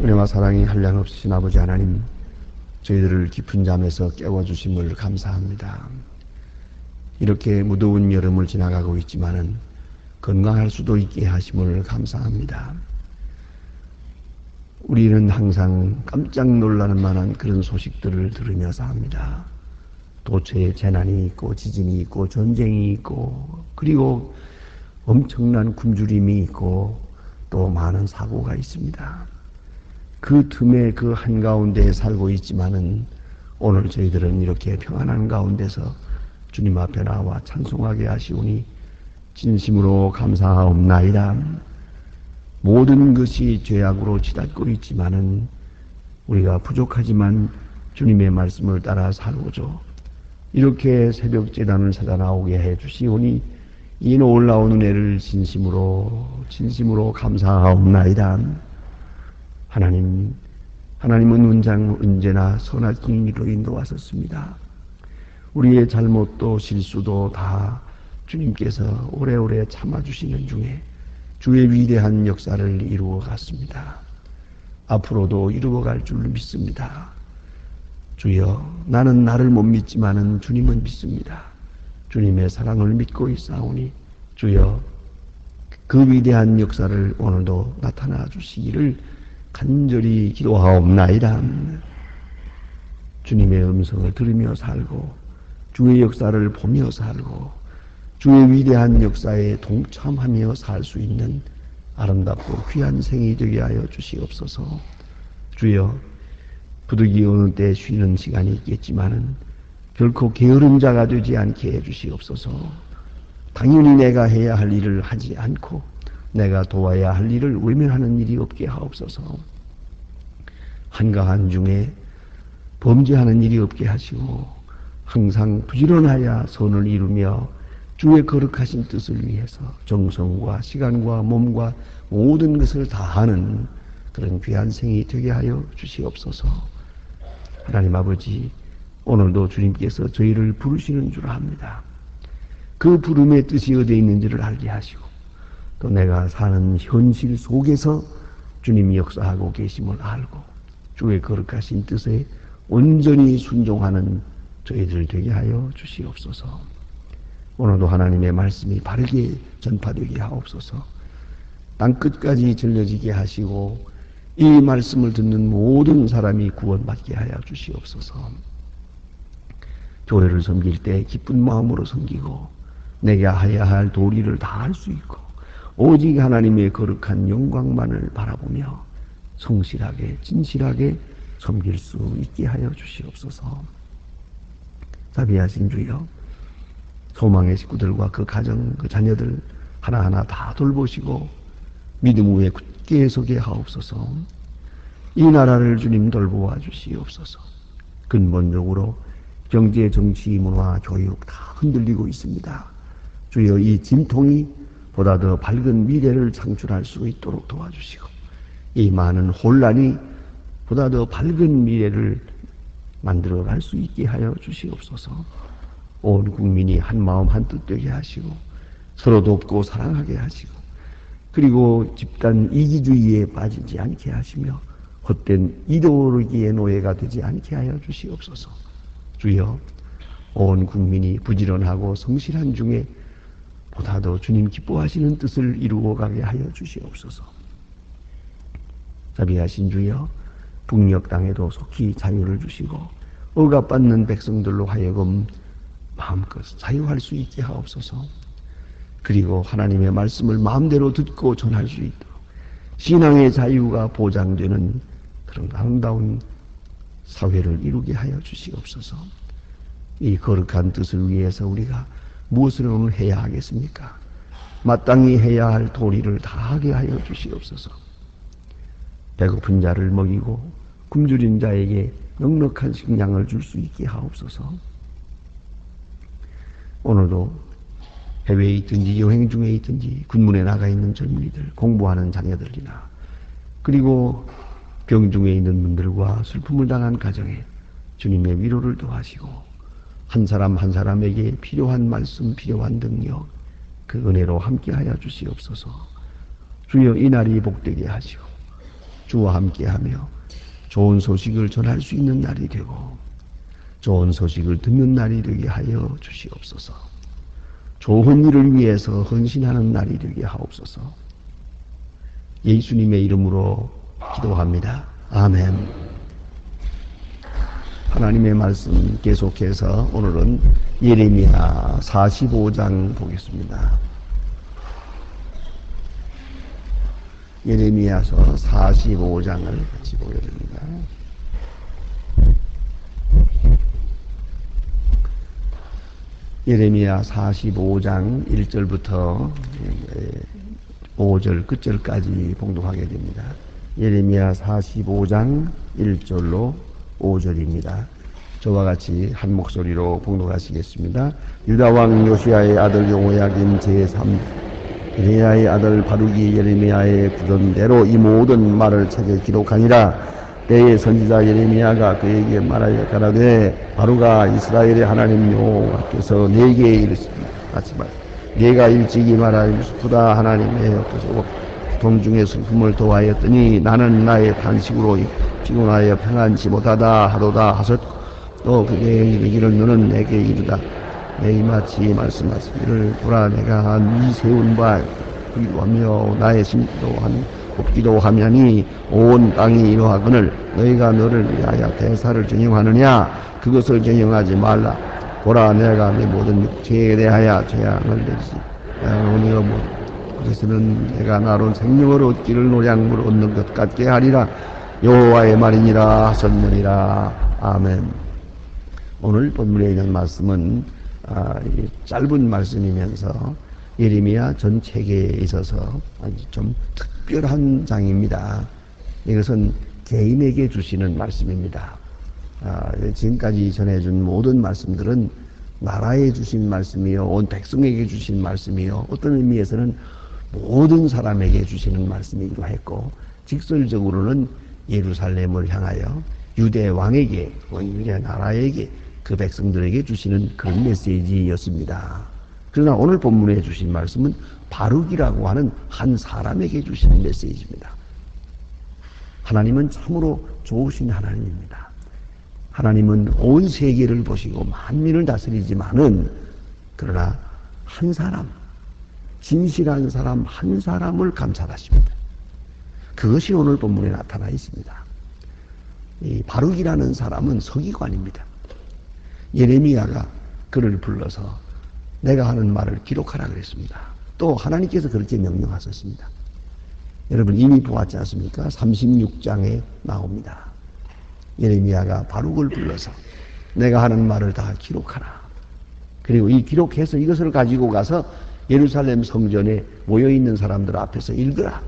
은혜와 사랑이 한량없으신 아버지 하나님, 저희들을 깊은 잠에서 깨워주심을 감사합니다. 이렇게 무더운 여름을 지나가고 있지만은 건강할 수도 있게 하심을 감사합니다. 우리는 항상 깜짝 놀라는 만한 그런 소식들을 들으며 삽니다. 도처에 재난이 있고 지진이 있고 전쟁이 있고 그리고 엄청난 굶주림이 있고 또 많은 사고가 있습니다. 그 틈에 그 한가운데에 살고 있지만은 오늘 저희들은 이렇게 평안한 가운데서 주님 앞에 나와 찬송하게 하시오니 진심으로 감사하옵나이다. 모든 것이 죄악으로 치닫고 있지만은 우리가 부족하지만 주님의 말씀을 따라 살고자 이렇게 새벽 제단을 찾아 나오게 해 주시오니 이 놀라운 은혜를 진심으로 감사하옵나이다. 하나님은 언제나 선하신 길로 인도하셨습니다. 우리의 잘못도 실수도 다 주님께서 오래오래 참아주시는 중에 주의 위대한 역사를 이루어 갔습니다. 앞으로도 이루어갈 줄 믿습니다. 주여, 나는 나를 못 믿지만은 주님은 믿습니다. 주님의 사랑을 믿고 있사오니 주여, 그 위대한 역사를 오늘도 나타나 주시기를 간절히 기도하옵나이다. 주님의 음성을 들으며 살고 주의 역사를 보며 살고 주의 위대한 역사에 동참하며 살 수 있는 아름답고 귀한 생이 되게 하여 주시옵소서. 주여, 부득이 어느 때 쉬는 시간이 있겠지만은 결코 게으른 자가 되지 않게 해 주시옵소서. 당연히 내가 해야 할 일을 하지 않고 내가 도와야 할 일을 외면하는 일이 없게 하옵소서. 한가한 중에 범죄하는 일이 없게 하시고 항상 부지런하여 선을 이루며 주의 거룩하신 뜻을 위해서 정성과 시간과 몸과 모든 것을 다하는 그런 귀한 생이 되게 하여 주시옵소서. 하나님 아버지, 오늘도 주님께서 저희를 부르시는 줄 압니다. 그 부름의 뜻이 어디에 있는지를 알게 하시고 또 내가 사는 현실 속에서 주님이 역사하고 계심을 알고 주의 거룩하신 뜻에 온전히 순종하는 저희들 되게 하여 주시옵소서. 오늘도 하나님의 말씀이 바르게 전파되게 하옵소서. 땅끝까지 전려지게 하시고 이 말씀을 듣는 모든 사람이 구원받게 하여 주시옵소서. 교회를 섬길 때 기쁜 마음으로 섬기고 내가 해야 할 도리를 다 할 수 있고 오직 하나님의 거룩한 영광만을 바라보며 성실하게 진실하게 섬길 수 있게 하여 주시옵소서. 자비하신 주여, 소망의 식구들과 그 가정, 그 자녀들 하나하나 다 돌보시고 믿음 위에 굳게 서게 하옵소서. 이 나라를 주님 돌보아 주시옵소서. 근본적으로 경제, 정치, 문화, 교육 다 흔들리고 있습니다. 주여, 이 진통이 보다 더 밝은 미래를 창출할 수 있도록 도와주시고 이 많은 혼란이 보다 더 밝은 미래를 만들어갈 수 있게 하여 주시옵소서. 온 국민이 한 마음 한 뜻 되게 하시고 서로 돕고 사랑하게 하시고 그리고 집단 이기주의에 빠지지 않게 하시며 헛된 이데올로기의 노예가 되지 않게 하여 주시옵소서. 주여, 온 국민이 부지런하고 성실한 중에 보다 더 주님 기뻐하시는 뜻을 이루어가게 하여 주시옵소서. 자비하신 주여, 북녘 땅에도 속히 자유를 주시고 억압받는 백성들로 하여금 마음껏 자유할 수 있게 하옵소서. 그리고 하나님의 말씀을 마음대로 듣고 전할 수 있도록 신앙의 자유가 보장되는 그런 아름다운 사회를 이루게 하여 주시옵소서. 이 거룩한 뜻을 위해서 우리가 무엇을 오늘 해야 하겠습니까? 마땅히 해야 할 도리를 다하게 하여 주시옵소서. 배고픈 자를 먹이고 굶주린 자에게 넉넉한 식량을 줄 수 있게 하옵소서. 오늘도 해외에 있든지 여행 중에 있든지 군문에 나가 있는 젊은이들, 공부하는 자녀들이나 그리고 병중에 있는 분들과 슬픔을 당한 가정에 주님의 위로를 더하시고 한 사람 한 사람에게 필요한 말씀, 필요한 능력, 그 은혜로 함께하여 주시옵소서. 주여, 이 날이 복되게 하시고 주와 함께하며 좋은 소식을 전할 수 있는 날이 되고 좋은 소식을 듣는 날이 되게 하여 주시옵소서. 좋은 일을 위해서 헌신하는 날이 되게 하옵소서. 예수님의 이름으로 기도합니다. 아멘. 하나님의 말씀 계속해서 오늘은 예레미야 45장 보겠습니다. 예레미야서 45장을 같이 보게 됩니다. 예레미야 45장 1절부터 5절 끝절까지 봉독하게 됩니다. 예레미야 45장 1절로 5절입니다. 저와 같이 한 목소리로 봉독하시겠습니다. 유다왕 요시야의 아들 여호야김 제3 예레미야의 아들 바룩이 예레미야의 부전대로 이 모든 말을 책에 기록하니라. 때의 선지자 예레미야가 그에게 말하여 가라되 바룩아 이스라엘의 하나님 여호와께서 내게 이르시니 같이 말 내가 일찍이 말하여 슬프다 하나님의 옆에서 동중의 슬픔을 도하였더니 나는 나의 탄식으로 피곤하여 평안치 못하다 하도다 하셨고 또 그에게 이르기를 너는 내게 이르다 내 이마치 말씀하시기를 보라 내가 이 세운 바 그리고 하며 나의 심기도 없기도 하면이 온 땅이 이러하거늘 너희가 너를 위하여 대사를 전형하느냐 그것을 전형하지 말라. 보라 내가 내 모든 육체에 대하여 재앙을 내리지 너희가 그것은 내가 나로 생명을 얻기를 노량물 얻는 것 같게 하리라. 여호와의 말이니라 하셨느니라. 아멘. 오늘 본문에 있는 말씀은 짧은 말씀이면서 예레미야 전 책에 있어서 좀 특별한 장입니다. 이것은 개인에게 주시는 말씀입니다. 지금까지 전해준 모든 말씀들은 나라에 주신 말씀이요 온 백성에게 주신 말씀이요 어떤 의미에서는 모든 사람에게 주시는 말씀이기도 했고 직설적으로는 예루살렘을 향하여 유대 왕에게 유대 나라에게 그 백성들에게 주시는 그런 메시지였습니다. 그러나 오늘 본문에 주신 말씀은 바룩이라고 하는 한 사람에게 주시는 메시지입니다. 하나님은 참으로 좋으신 하나님입니다. 하나님은 온 세계를 보시고 만민을 다스리지만은 그러나 한 사람, 진실한 사람 한 사람을 감찰하십니다. 그것이 오늘 본문에 나타나 있습니다. 이 바룩이라는 사람은 서기관입니다. 예레미야가 그를 불러서 내가 하는 말을 기록하라 그랬습니다. 또 하나님께서 그렇게 명령하셨습니다. 여러분 이미 보았지 않습니까? 36장에 나옵니다. 예레미야가 바룩을 불러서 내가 하는 말을 다 기록하라. 그리고 이 기록해서 이것을 가지고 가서 예루살렘 성전에 모여있는 사람들 앞에서 읽으라.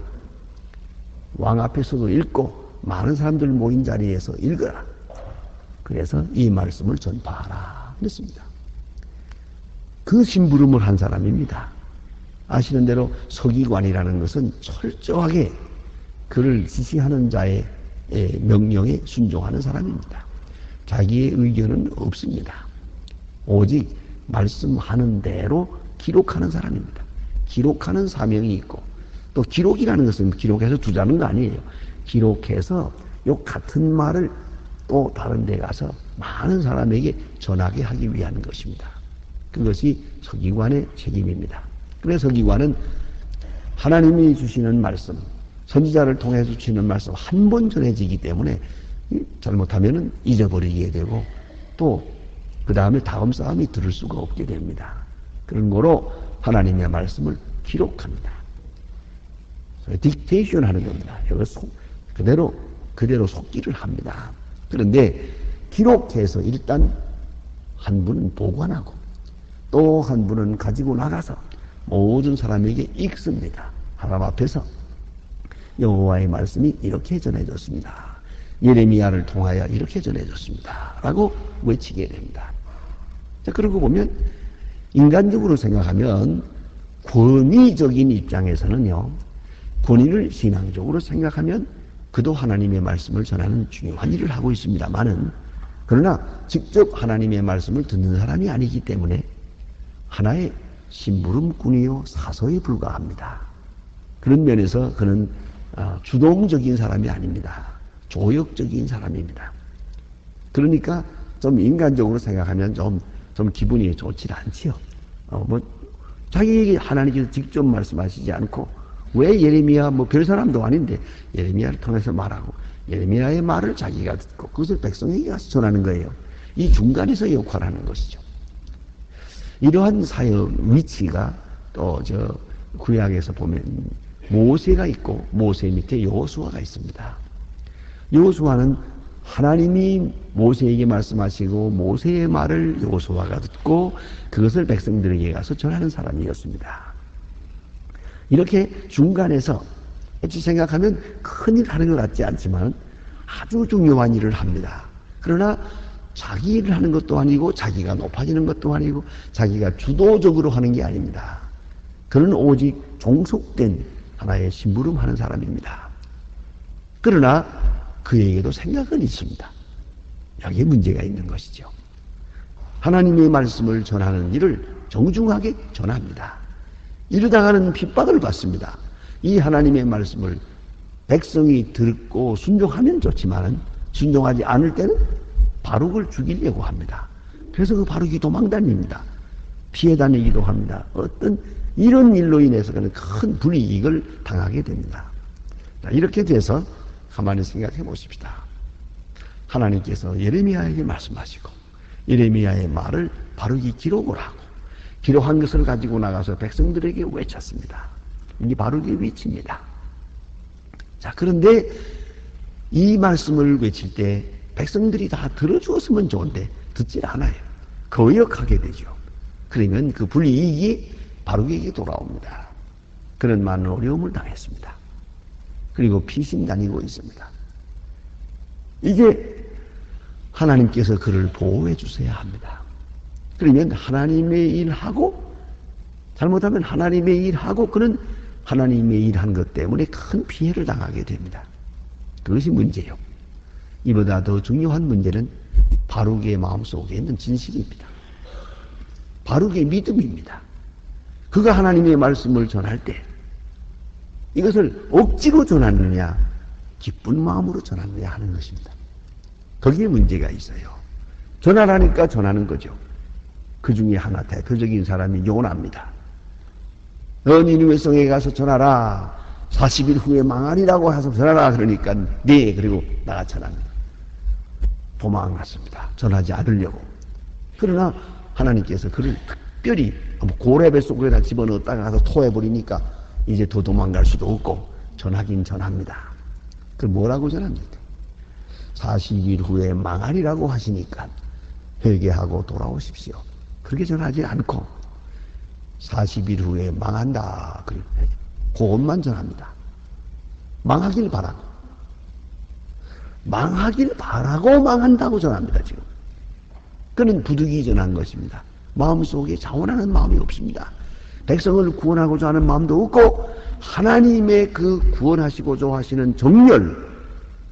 왕 앞에서도 읽고 많은 사람들 모인 자리에서 읽으라. 그래서 이 말씀을 전파하라 그랬습니다. 그 심부름을 한 사람입니다. 아시는 대로 서기관이라는 것은 철저하게 그를 지시하는 자의 명령에 순종하는 사람입니다. 자기의 의견은 없습니다. 오직 말씀하는 대로 기록하는 사람입니다. 기록하는 사명이 있고 또 기록이라는 것은 기록해서 두자는 거 아니에요. 기록해서 요 같은 말을 또 다른 데 가서 많은 사람에게 전하게 하기 위한 것입니다. 그것이 서기관의 책임입니다. 그래서 서기관은 하나님이 주시는 말씀, 선지자를 통해서 주시는 말씀 한 번 전해지기 때문에 잘못하면 잊어버리게 되고 또 그 다음에 다음 싸움이 들을 수가 없게 됩니다. 그런 거로 하나님의 말씀을 기록합니다. 딕테이션 하는 겁니다. 그대로 속기를 합니다. 그런데 기록해서 일단 한 분은 보관하고 또 한 분은 가지고 나가서 모든 사람에게 읽습니다. 하나님 앞에서 여호와의 말씀이 이렇게 전해졌습니다. 예레미야를 통하여 이렇게 전해졌습니다. 라고 외치게 됩니다. 자, 그러고 보면 인간적으로 생각하면 권위적인 입장에서는요, 권위를 신앙적으로 생각하면 그도 하나님의 말씀을 전하는 중요한 일을 하고 있습니다만은 그러나 직접 하나님의 말씀을 듣는 사람이 아니기 때문에 하나의 심부름꾼이요 사서에 불과합니다. 그런 면에서 그는 주동적인 사람이 아닙니다. 조역적인 사람입니다. 그러니까 좀 인간적으로 생각하면 좀 기분이 좋지 않지요. 자기에게 하나님께서 직접 말씀하시지 않고 왜 예레미야 별 사람도 아닌데 예레미야를 통해서 말하고 예레미야의 말을 자기가 듣고 그것을 백성에게 가서 전하는 거예요. 이 중간에서 역할하는 것이죠. 이러한 사역 위치가 또 구약에서 보면 모세가 있고 모세 밑에 여호수아가 있습니다. 여호수아는 하나님이 모세에게 말씀하시고 모세의 말을 여호수아가 듣고 그것을 백성들에게 가서 전하는 사람이었습니다. 이렇게 중간에서 어찌 생각하면 큰일 하는 것 같지 않지만 아주 중요한 일을 합니다. 그러나 자기 일을 하는 것도 아니고 자기가 높아지는 것도 아니고 자기가 주도적으로 하는 게 아닙니다. 그는 오직 종속된 하나의 심부름하는 사람입니다. 그러나 그에게도 생각은 있습니다. 여기에 문제가 있는 것이죠. 하나님의 말씀을 전하는 일을 정중하게 전합니다. 이러다가는 핍박을 받습니다. 이 하나님의 말씀을 백성이 듣고 순종하면 좋지만 순종하지 않을 때는 바룩을 죽이려고 합니다. 그래서 그 바룩이 도망다닙니다. 피해 다니기도 합니다. 어떤 이런 일로 인해서 그는 큰 불이익을 당하게 됩니다. 이렇게 돼서 가만히 생각해 보십시다. 하나님께서 예레미야에게 말씀하시고 예레미야의 말을 바룩이 기록을 하고 기록한 것을 가지고 나가서 백성들에게 외쳤습니다. 이게 바룩의 위치입니다. 자, 그런데 이 말씀을 외칠 때 백성들이 다 들어주었으면 좋은데 듣지 않아요. 거역하게 되죠. 그러면 그 불이익이 바룩에게 돌아옵니다. 그는 많은 어려움을 당했습니다. 그리고 피신다니고 있습니다. 이제 하나님께서 그를 보호해 주셔야 합니다. 그러면 하나님의 일하고 잘못하면 하나님의 일하고 그는 하나님의 일한 것 때문에 큰 피해를 당하게 됩니다. 그것이 문제예요. 이보다 더 중요한 문제는 바룩의 마음속에 있는 진실입니다. 바룩의 믿음입니다. 그가 하나님의 말씀을 전할 때 이것을 억지로 전하느냐 기쁜 마음으로 전하느냐 하는 것입니다. 거기에 문제가 있어요. 전하라니까 전하는 거죠. 그 중에 하나 대표적인 사람이 요나입니다. 너 니느웨 성에 가서 전하라. 40일 후에 망하리라고 해서 전하라. 그러니까 네, 그리고 나가 전합니다. 도망갔습니다. 전하지 않으려고. 그러나 하나님께서 그를 특별히 고레 속에다 집어넣었다가 가서 토해버리니까 이제 더 도망갈 수도 없고 전하긴 전합니다. 그 뭐라고 전합니까? 40일 후에 망하리라고 하시니까 회개하고 돌아오십시오. 그렇게 전하지 않고 40일 후에 망한다. 그것만 전합니다. 망하길 바라고. 망하길 바라고 망한다고 전합니다. 지금. 그는 부득이 전한 것입니다. 마음속에 자원하는 마음이 없습니다. 백성을 구원하고자 하는 마음도 없고 하나님의 그 구원하시고자 하시는 정열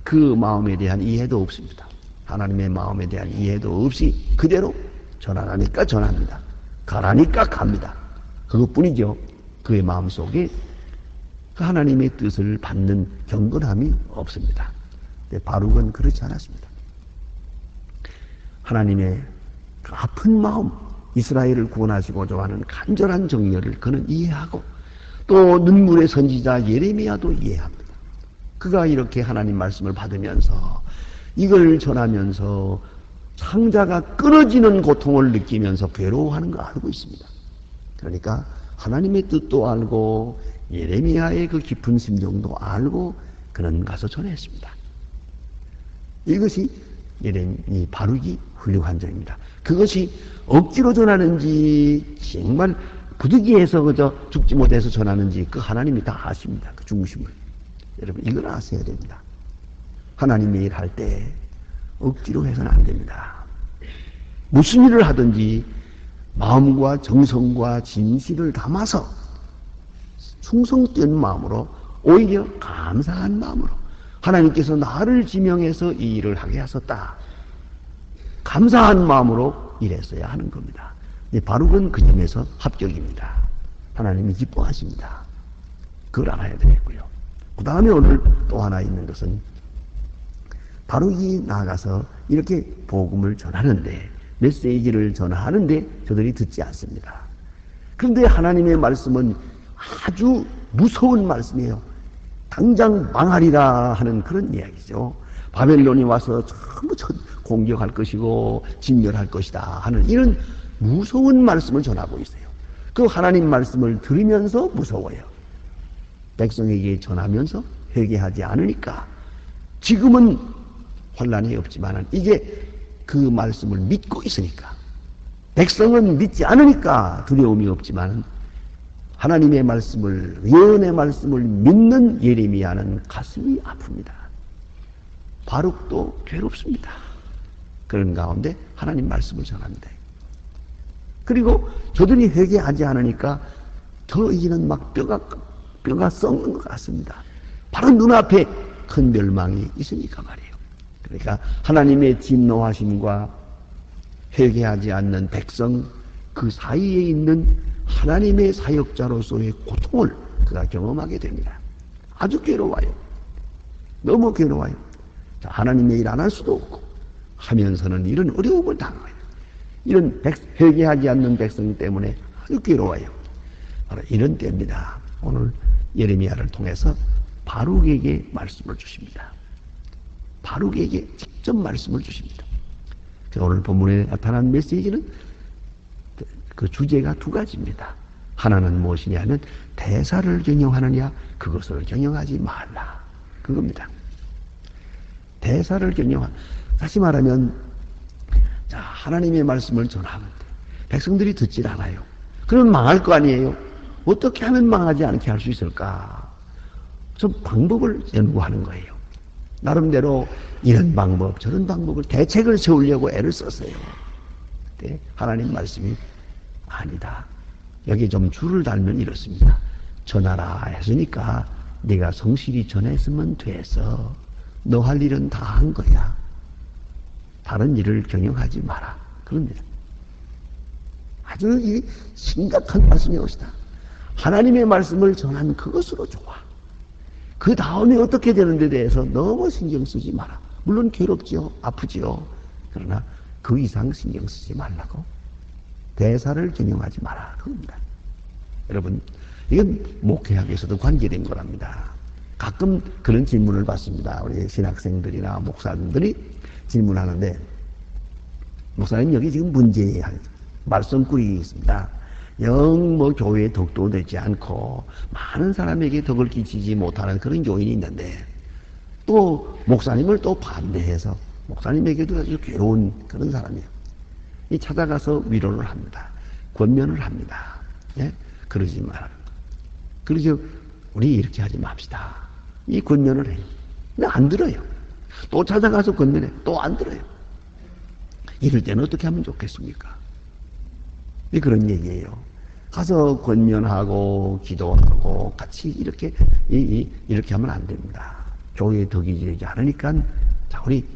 그 마음에 대한 이해도 없습니다. 하나님의 마음에 대한 이해도 없이 그대로 전하라니까 전합니다. 가라니까 갑니다. 그것뿐이죠. 그의 마음속에 그 하나님의 뜻을 받는 경건함이 없습니다. 근데 바룩은 그렇지 않았습니다. 하나님의 그 아픈 마음, 이스라엘을 구원하시고자 하는 간절한 정열을 그는 이해하고 또 눈물의 선지자 예레미야도 이해합니다. 그가 이렇게 하나님 말씀을 받으면서 이걸 전하면서 상자가 끊어지는 고통을 느끼면서 괴로워하는 거 알고 있습니다. 그러니까 하나님의 뜻도 알고 예레미야의 그 깊은 심정도 알고 그는 가서 전했습니다. 이것이 이 바룩이 훌륭한 점입니다. 그것이 억지로 전하는지 정말 부득이해서 그저 죽지 못해서 전하는지 그 하나님이 다 아십니다. 그 중심을. 여러분 이걸 아셔야 됩니다. 하나님의 일 할 때 억지로 해서는 안 됩니다. 무슨 일을 하든지 마음과 정성과 진실을 담아서 충성된 마음으로 오히려 감사한 마음으로 하나님께서 나를 지명해서 이 일을 하게 하셨다. 감사한 마음으로 일했어야 하는 겁니다. 바룩은 그 점에서 합격입니다. 하나님이 기뻐하십니다. 그걸 알아야 되겠고요. 그 다음에 오늘 또 하나 있는 것은 바룩이 나가서 이렇게 복음을 전하는데, 메시지를 전하는데 저들이 듣지 않습니다. 그런데 하나님의 말씀은 아주 무서운 말씀이에요. 당장 망하리라 하는 그런 이야기죠. 바벨론이 와서 전부 공격할 것이고 진멸할 것이다 하는 이런 무서운 말씀을 전하고 있어요. 그 하나님 말씀을 들으면서 무서워요. 백성에게 전하면서 회개하지 않으니까 지금은 혼란이 없지만 이제 그 말씀을 믿고 있으니까, 백성은 믿지 않으니까 두려움이 없지만 하나님의 말씀을, 예언의 말씀을 믿는 예레미야는 가슴이 아픕니다. 바룩도 괴롭습니다. 그런 가운데 하나님 말씀을 전합니다. 그리고 저들이 회개하지 않으니까 더 이제는 막 뼈가 썩는 것 같습니다. 바로 눈앞에 큰 멸망이 있으니까 말이에요. 그러니까 하나님의 진노하심과 회개하지 않는 백성, 그 사이에 있는 하나님의 사역자로서의 고통을 그가 경험하게 됩니다. 아주 괴로워요. 너무 괴로워요. 하나님의 일 안 할 수도 없고 하면서는 이런 어려움을 당해요. 이런 회개하지 않는 백성 때문에 아주 괴로워요. 바로 이런 때입니다. 오늘 예레미야를 통해서 바룩에게 말씀을 주십니다. 바룩에게 직접 말씀을 주십니다. 오늘 본문에 나타난 메시지는 그 주제가 두 가지입니다. 하나는 무엇이냐면 대사를 경영하느냐, 그것을 경영하지 말라. 그겁니다. 대사를 경영하. 다시 말하면, 자, 하나님의 말씀을 전하는데 백성들이 듣질 않아요. 그럼 망할 거 아니에요. 어떻게 하면 망하지 않게 할 수 있을까? 좀 방법을 연구하는 거예요. 나름대로 이런 방법, 저런 방법을, 대책을 세우려고 애를 썼어요. 근데 하나님 말씀이 아니다. 여기 좀 줄을 달면 이렇습니다. 전하라 했으니까 네가 성실히 전했으면 돼서 너 할 일은 다 한 거야. 다른 일을 경영하지 마라. 그럽니다. 아주 심각한 말씀이 옵시다. 하나님의 말씀을 전한 그것으로 좋아. 그 다음에 어떻게 되는 데 대해서 너무 신경 쓰지 마라. 물론 괴롭지요. 아프지요. 그러나 그 이상 신경 쓰지 말라고. 대사를 경영하지 마라. 그겁니다. 여러분, 이건 목회학에서도 관계된 거랍니다. 가끔 그런 질문을 받습니다. 우리 신학생들이나 목사님들이 질문하는데, 목사님 여기 지금 문제야. 말썽꾸리 있습니다. 영 교회에 덕도 되지 않고 많은 사람에게 덕을 끼치지 못하는 그런 교인이 있는데, 또 목사님을 또 반대해서 목사님에게도 아주 괴로운 그런 사람이에요. 이 찾아가서 위로를 합니다. 권면을 합니다. 예? 그러지 마라. 그러죠. 우리 이렇게 하지 맙시다. 이 권면을 해요. 근데 안 들어요. 또 찾아가서 권면해. 또 안 들어요. 이럴 때는 어떻게 하면 좋겠습니까? 그런 얘기예요. 가서 권면하고 기도하고 같이 이렇게 하면 안 됩니다. 교회에 덕이 되지 않으니까 자, 우리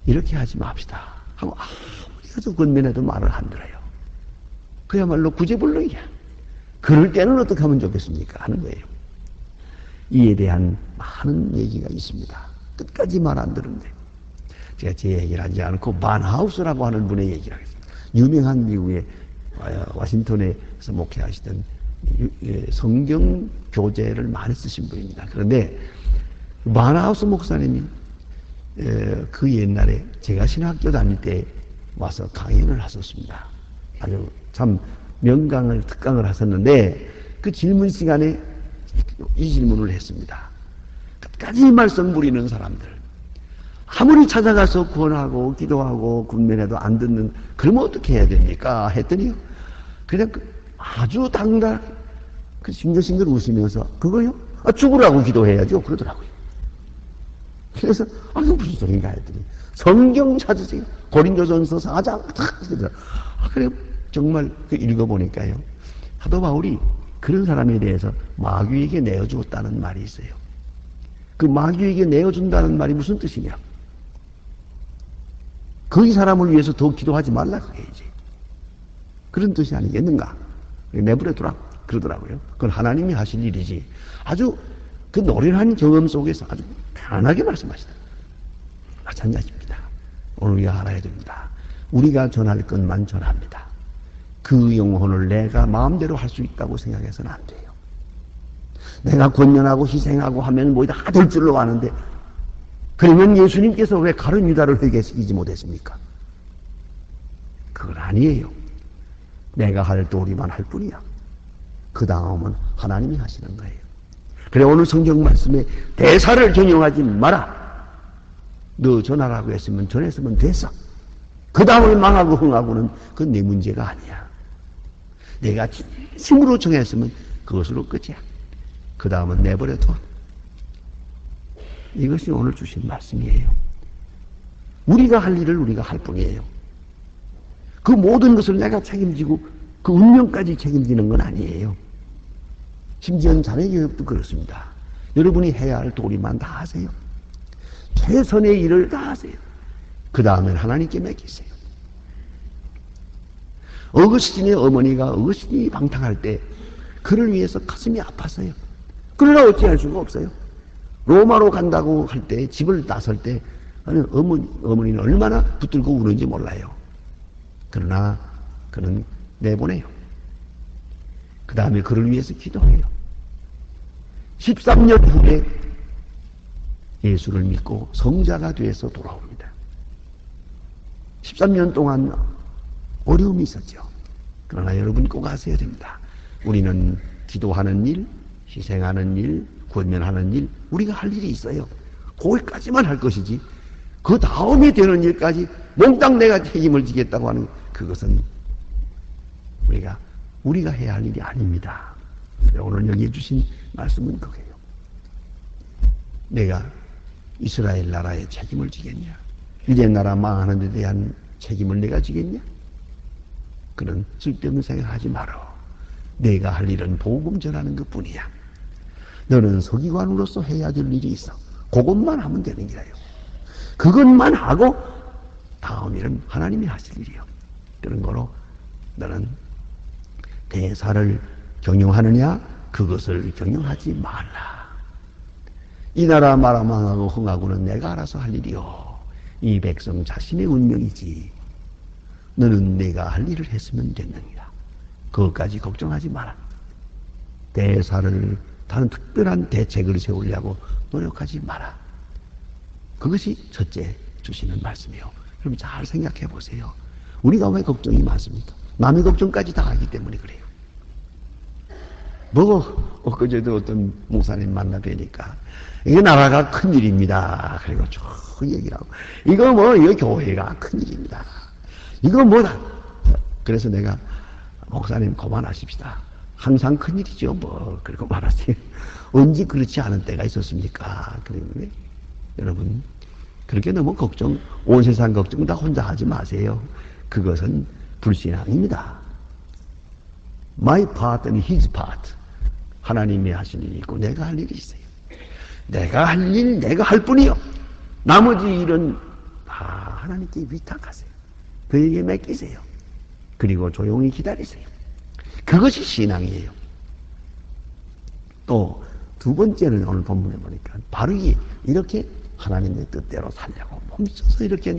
이렇게 하지 맙시다 하고 아무리 가서 권면해도 말을 안 들어요. 그야말로 구제불능이야. 그럴 때는 어떻게 하면 좋겠습니까? 하는 거예요. 이에 대한 많은 얘기가 있습니다. 끝까지 말 안 들은데 제가 제 얘기를 하지 않고 반하우스라고 하는 분의 얘기를 하겠습니다. 유명한 미국의 와싱턴에서 목회하시던 성경 교재를 많이 쓰신 분입니다. 그런데 반하우스 목사님이 그 옛날에 제가 신학교 다닐 때 와서 강연을 하셨습니다. 아주 참 명강을 특강을 하셨는데 그 질문 시간에 이 질문을 했습니다. 끝까지 말씀 부리는 사람들, 아무리 찾아가서 권하고 기도하고 군면해도 안 듣는, 그러면 어떻게 해야 됩니까? 했더니 그냥 아주 당당 싱글싱글 웃으면서 그거요? 죽으라고 기도해야죠. 그러더라고요. 그래서 무슨 소린가 했더니 성경 찾으세요. 고린도전서 4장 그래 정말 읽어보니까요. 사도 바울이 그런 사람에 대해서 마귀에게 내어주었다는 말이 있어요. 그 마귀에게 내어준다는 말이 무슨 뜻이냐? 그 사람을 위해서 더 기도하지 말라 그래야지. 그런 뜻이 아니겠는가? 내버려두라 그러더라고요. 그건 하나님이 하실 일이지. 아주 그 노련한 경험 속에서 아주 편하게 말씀하시다. 마찬가지입니다. 오늘 우리가 알아야 됩니다. 우리가 전할 것만 전합니다. 그 영혼을 내가 마음대로 할 수 있다고 생각해서는 안 돼요. 내가 권면하고 희생하고 하면 뭐 다 될 줄로 아는데, 그러면 예수님께서 왜 가룟 유다를 회개시키지 못했습니까? 그건 아니에요. 내가 할 도리만 할 뿐이야. 그 다음은 하나님이 하시는 거예요. 그래, 오늘 성경 말씀에 대사를 경영하지 마라. 너 전하라고 했으면 전했으면 됐어. 그 다음에 망하고 흥하고는 그건 내 문제가 아니야. 내가 진심으로 정했으면 그것으로 끝이야. 그 다음은 내버려둬. 이것이 오늘 주신 말씀이에요. 우리가 할 일을 우리가 할 뿐이에요. 그 모든 것을 내가 책임지고 그 운명까지 책임지는 건 아니에요. 심지어 자녀교육도 그렇습니다. 여러분이 해야 할 도리만 다 하세요. 최선의 일을 다 하세요. 그 다음엔 하나님께 맡기세요. 어거스틴의 어머니가 어거스틴이 방탕할 때 그를 위해서 가슴이 아팠어요. 그러나 어찌할 수가 없어요. 로마로 간다고 할 때, 집을 나설 때 어머니는 얼마나 붙들고 우는지 몰라요. 그러나 그는 내보내요. 그 다음에 그를 위해서 기도해요. 13년 후에 예수를 믿고 성자가 돼서 돌아옵니다. 13년 동안 어려움이 있었죠. 그러나 여러분 꼭 아셔야 됩니다. 우리는 기도하는 일, 희생하는 일, 권면하는 일, 우리가 할 일이 있어요. 거기까지만 할 것이지, 그 다음에 되는 일까지 몽땅 내가 책임을 지겠다고 하는 그것은 우리가 해야 할 일이 아닙니다. 오늘 여기 주신 말씀은 그거예요. 내가 이스라엘 나라에 책임을 지겠냐? 유대 나라 망하는 데 대한 책임을 내가 지겠냐? 그런 쓸데없는 생각을 하지 말어. 내가 할 일은 복음 전하는 것 뿐이야. 너는 서기관으로서 해야 될 일이 있어. 그것만 하면 되는 거예요. 그것만 하고 다음 일은 하나님이 하실 일이요. 그런 거로 너는 대사를 경영하느냐? 그것을 경영하지 말라. 이 나라 망하고 흥하고는 내가 알아서 할 일이요. 이 백성 자신의 운명이지. 너는 내가 할 일을 했으면 됐느니라. 그것까지 걱정하지 마라. 대사를 다른 특별한 대책을 세우려고 노력하지 마라. 그것이 첫째 주시는 말씀이요. 그럼 잘 생각해 보세요. 우리가 왜 걱정이 많습니까? 남의 걱정까지 다 하기 때문에 그래요. 엊그제도 어떤 목사님 만나 뵈니까 이게 나라가 큰일입니다. 그리고 쭉 얘기하고 이거 교회가 큰일입니다. 이거 뭐다. 그래서 내가 목사님 그만하십시다. 항상 큰일이죠. 그리고 말하세요. 언제 그렇지 않은 때가 있었습니까? 그리고 여러분 그렇게 너무 온 세상 걱정 다 혼자 하지 마세요. 그것은 불신앙입니다. My part and his part. 하나님이 하실 일이 있고 내가 할 일이 있어요. 내가 할 일 내가 할 뿐이요. 나머지 일은 다 하나님께 위탁하세요. 그에게 맡기세요. 그리고 조용히 기다리세요. 그것이 신앙이에요. 또 두 번째는 오늘 본문에 보니까 바로 이렇게 하나님의 뜻대로 살려고 멈춰서 이렇게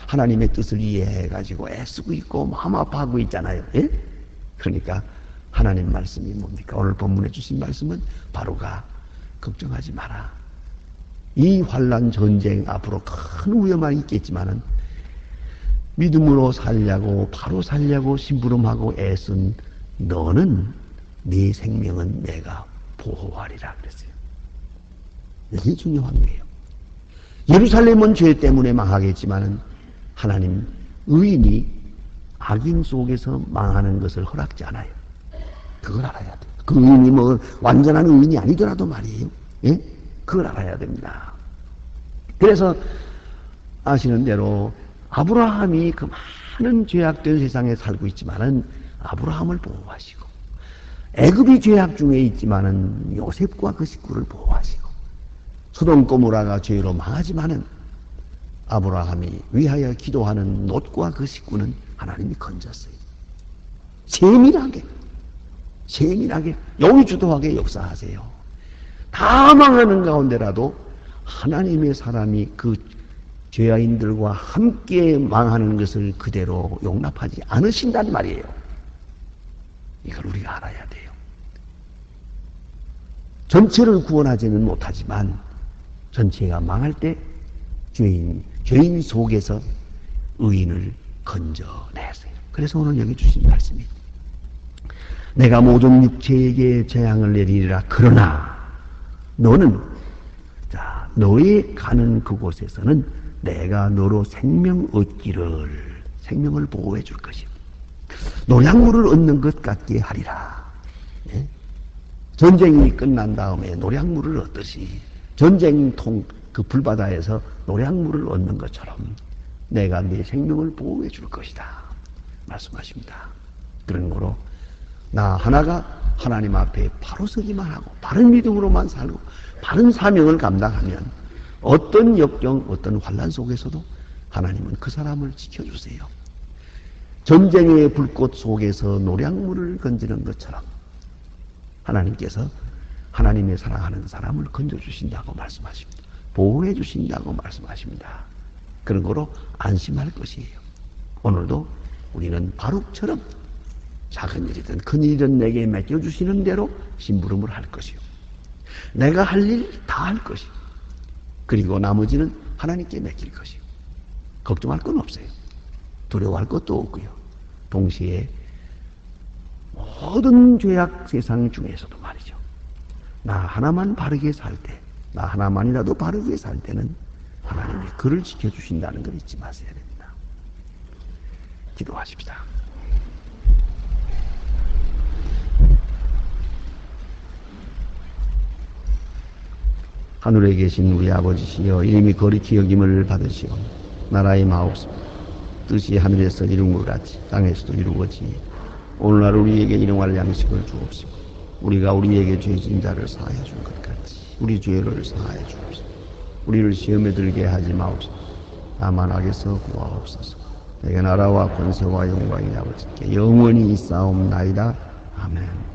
하나님의 뜻을 이해해가지고 애쓰고 있고 마음 아파하고 있잖아요. 예? 그러니까 하나님 말씀이 뭡니까? 오늘 본문에 주신 말씀은 바로가 걱정하지 마라. 이 환난 전쟁 앞으로 큰 위험이 있겠지만은 믿음으로 살려고 바로 살려고 심부름하고 애쓴 너는 네 생명은 내가 보호하리라 그랬어요. 이게 중요한 거예요. 예루살렘은 죄 때문에 망하겠지만은 하나님 의인이 악인 속에서 망하는 것을 허락지 않아요. 그걸 알아야 돼요. 그 의인이 완전한 의인이 아니더라도 말이에요. 예? 그걸 알아야 됩니다. 그래서 아시는 대로 아브라함이 그 많은 죄악된 세상에 살고 있지만은 아브라함을 보호하시고 애굽이 죄악 중에 있지만은 요셉과 그 식구를 보호하시고 소돔 고모라가 죄로 망하지만은 아브라함이 위하여 기도하는 롯과 그 식구는 하나님이 건졌어요. 세밀하게 용의주도하게 역사하세요. 다 망하는 가운데라도 하나님의 사람이 그 죄인들과 함께 망하는 것을 그대로 용납하지 않으신단 말이에요. 이걸 우리가 알아야 돼요. 전체를 구원하지는 못하지만 전체가 망할 때 죄인 속에서 의인을 건져내세요. 그래서 오늘 여기 주신 말씀이 내가 모든 육체에게 재앙을 내리리라. 그러나 너는 너의 가는 그곳에서는 내가 너로 생명 얻기를, 생명을 보호해 줄 것이요. 노량물을 얻는 것 같게 하리라. 네? 전쟁이 끝난 다음에 노량물을 얻듯이 전쟁통 그 불바다에서 노량물을 얻는 것처럼 내가 네 생명을 보호해 줄 것이다 말씀하십니다. 그런 거로 나 하나가 하나님 앞에 바로 서기만 하고 바른 믿음으로만 살고 바른 사명을 감당하면 어떤 역경, 어떤 환난 속에서도 하나님은 그 사람을 지켜주세요. 전쟁의 불꽃 속에서 노량물을 건지는 것처럼 하나님께서 하나님의 사랑하는 사람을 건져주신다고 말씀하십니다. 보호해 주신다고 말씀하십니다. 그런 거로 안심할 것이에요. 오늘도 우리는 바룩처럼 작은 일이든 큰 일이든 내게 맡겨주시는 대로 심부름을 할 것이요. 내가 할 일 다 할 것이요. 그리고 나머지는 하나님께 맡길 것이요. 걱정할 건 없어요. 두려워할 것도 없고요. 동시에 모든 죄악 세상 중에서도 말이죠. 나 하나만 바르게 살 때, 나 하나만이라도 바르게 살 때는 하나님이 그를 지켜주신다는 걸 잊지 마셔야 됩니다. 기도하십시다. 하늘에 계신 우리 아버지시여, 이름이 거룩히 여김을 받으시오. 나라의 마옵소서. 뜻이 하늘에서 이룬 것 같이 땅에서도 이루어지니 오늘날 우리에게 일용할 양식을 주옵시고 우리가 우리에게 죄진 자를 사하여 준 것 같이 우리 죄를 사하여 주옵소서. 우리를 시험에 들게 하지 마옵소서. 다만 악에서 구하옵소서. 내게 나라와 권세와 영광이 아버지께 영원히 있사옵나이다. 아멘.